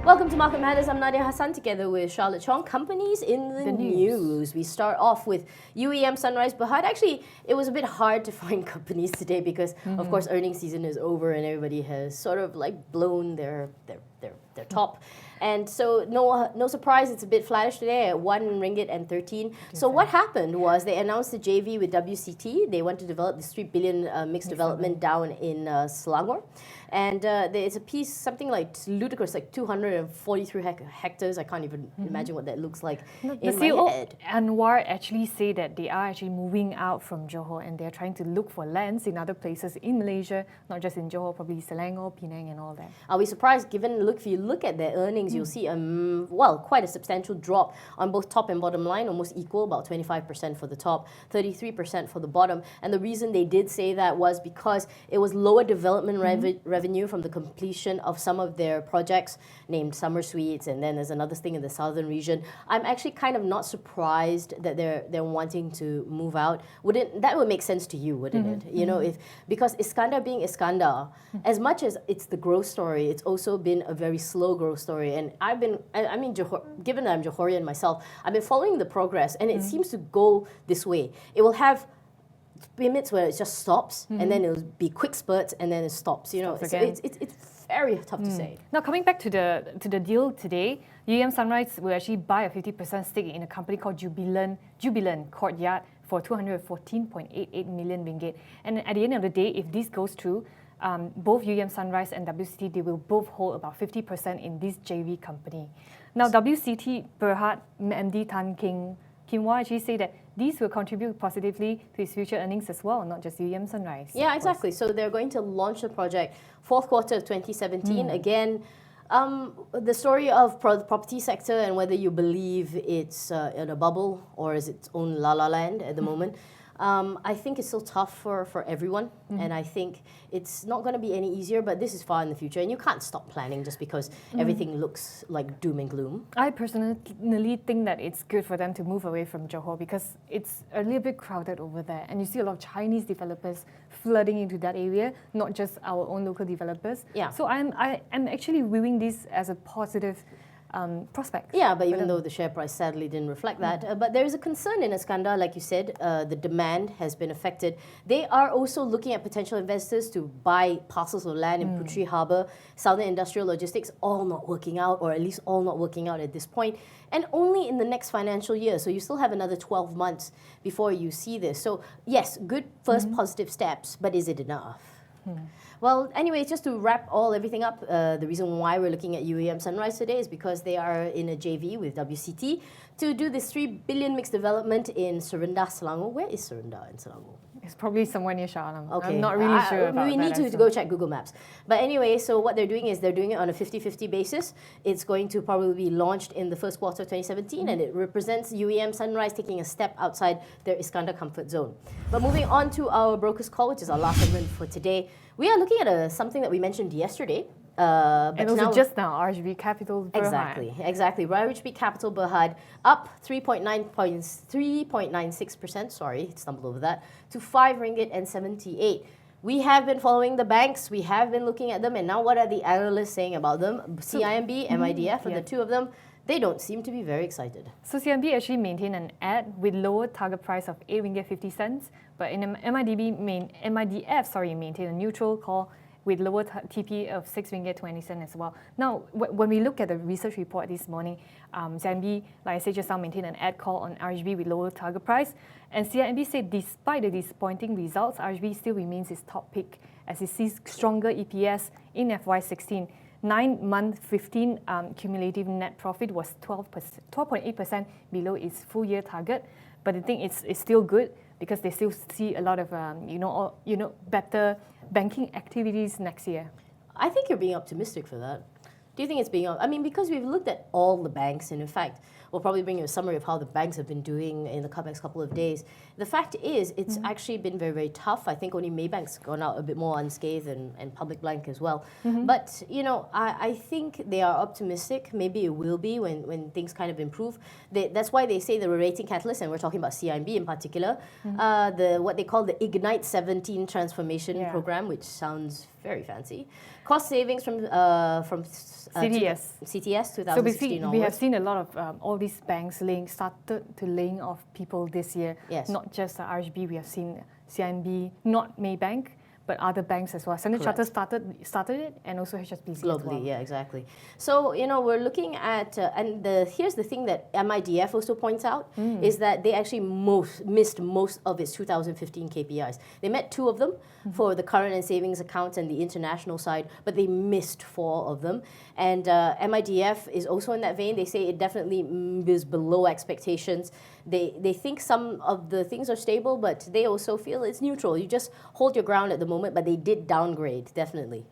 Welcome to Market Matters. I'm Nadia Hassan together with Charlotte Chong. Companies in the news. We start off with UEM Sunrise Bhd. Actually, it was a bit hard to find companies today because, of course, earnings season is over and everybody has sort of like blown their top. And so no surprise, it's a bit flattish today at 1 ringgit and 13. So what happened was they announced the JV with WCT. They want to develop this 3 billion mixed development down in Selangor. And it's a piece, something like ludicrous, like 243 hectares. I can't even imagine what that looks like in my head. Anwar actually say that they are actually moving out from Johor and they're trying to look for lands in other places in Malaysia, not just in Johor, probably Selangor, Penang and all that. Are we surprised given, if you look at their earnings, you'll see, quite a substantial drop on both top and bottom line, almost equal, about 25% for the top, 33% for the bottom. And the reason they did say that was because it was lower development revenue from the completion of some of their projects named Summer Suites, and then there's another thing in the southern region. I'm actually kind of not surprised that they're wanting to move out. That would make sense to you, wouldn't it? You know, because Iskandar being Iskandar, as much as it's the growth story, it's also been a very slow growth story. And given that I'm Johorian myself, I've been following the progress, and it seems to go this way. It will have limits where it just stops, and then it'll be quick spurts, and then it stops. You know, so it's very tough to say. Now, coming back to the deal today, UEM Sunrise will actually buy a 50% stake in a company called Jubilant Courtyard for 214.88 million ringgit. And at the end of the day, if this goes through, both UEM Sunrise and WCT, they will both hold about 50% in this JV company. Now, WCT Bhd MD Tan Kim-Wah actually say that these will contribute positively to its future earnings as well, not just UEM Sunrise. Yeah, exactly. So they're going to launch the project fourth quarter of 2017. Again, the story of the property sector and whether you believe it's in a bubble or is its own la-la land at the moment, I think it's still tough for everyone, and I think it's not going to be any easier, but this is far in the future, and you can't stop planning just because everything looks like doom and gloom. I personally think that it's good for them to move away from Johor because it's a little bit crowded over there, and you see a lot of Chinese developers flooding into that area, not just our own local developers. Yeah. So I'm actually viewing this as a positive prospect. Yeah, but even though the share price sadly didn't reflect that, but there is a concern in Iskandar, like you said, the demand has been affected. They are also looking at potential investors to buy parcels of land in Puteri Harbour, Southern Industrial Logistics, all not working out, or at least all not working out at this point, and only in the next financial year. So you still have another 12 months before you see this. So yes, good first positive steps, but is it enough? Well, anyway, just to wrap everything up, the reason why we're looking at UEM Sunrise today is because they are in a JV with WCT to do this 3 billion mixed development in Serindah, Selangor. Where is Serindah in Selangor? It's probably somewhere near Shah Alam. Okay. I'm not really sure about that. We need to go check Google Maps. But anyway, so what they're doing is they're doing it on a 50-50 basis. It's going to probably be launched in the first quarter of 2017, and it represents UEM Sunrise taking a step outside their Iskandar comfort zone. But moving on to our broker's call, which is our last segment for today, we are looking at something that we mentioned yesterday. And also just now, RHB Capital Bhd. Exactly. RHB Capital Bhd up 3.96%. Sorry, stumbled over that, to 5 ringgit and 78. We have been following the banks. We have been looking at them, and now what are the analysts saying about them? CIMB, MIDF, and the two of them, they don't seem to be very excited. So CIMB actually maintained an ad with lower target price of 8 ringgit 50 cents, but in MIDF maintained a neutral call with lower TP of 6 ringgit 20 cents as well. Now, when we look at the research report this morning, CIMB, like I said just now, maintained an ad call on RHB with lower target price. And CIMB said despite the disappointing results, RHB still remains its top pick as it sees stronger EPS in FY16. 9-month 15 cumulative net profit was 12.8% below its full-year target. But I think it's still good because they still see a lot of better banking activities next year. I think you're being optimistic for that. Do you think it's being... because we've looked at all the banks, and in fact, we'll probably bring you a summary of how the banks have been doing in the next couple of days. The fact is, it's actually been very, very tough. I think only Maybank's gone out a bit more unscathed, and Public Bank as well. But, I think they are optimistic. Maybe it will be when things kind of improve. That's why they say the rating catalyst, and we're talking about CIMB in particular, what they call the Ignite 17 transformation program, which sounds very fancy. Cost savings from CTS. CTS, So 2016 basically, onwards. we have seen a lot of all these banks started to laying off people this year. Yes. Not just RHB, we have seen CIMB, not Maybank, but other banks as well. Standard Chartered started it, and also HSBC globally, as well. yeah, exactly. So, we're looking at, here's the thing that MIDF also points out, is that they actually missed most of its 2015 KPIs. They met 2 of them for the current and savings accounts and the international side, but they missed 4 of them. And MIDF is also in that vein. They say it definitely is below expectations. They think some of the things are stable, but they also feel it's neutral. You just hold your ground at the moment, but they did downgrade, definitely.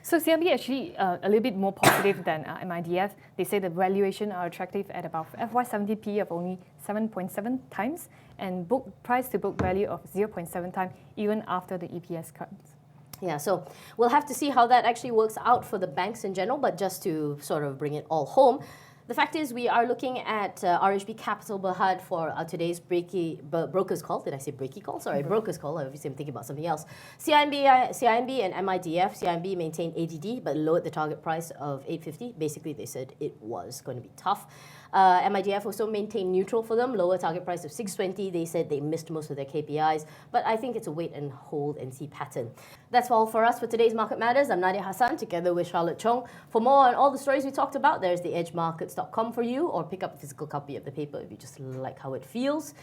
So CIMB actually a little bit more positive than MIDF. They say the valuation are attractive at about FY17 P of only 7.7 times and book price to book value of 0.7 times even after the EPS cuts. Yeah, so we'll have to see how that actually works out for the banks in general, but just to sort of bring it all home, the fact is we are looking at RHB Capital Bhd for today's broker's call. Did I say breaky call? Sorry, broker's call. Obviously, I'm thinking about something else. CIMB and MIDF. CIMB maintained ADD but lowered the target price of 850. Basically, they said it was going to be tough. MIDF also maintained neutral for them, lower target price of 620. They said they missed most of their KPIs, but I think it's a wait and hold and see pattern. That's all for us for today's Market Matters. I'm Nadia Hassan together with Charlotte Chong. For more on all the stories we talked about, there's theedgemarkets.com for you, or pick up a physical copy of the paper if you just like how it feels.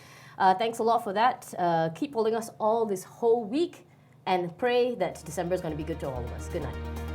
Thanks a lot for that. Keep following us all this whole week and pray that December is going to be good to all of us. Good night.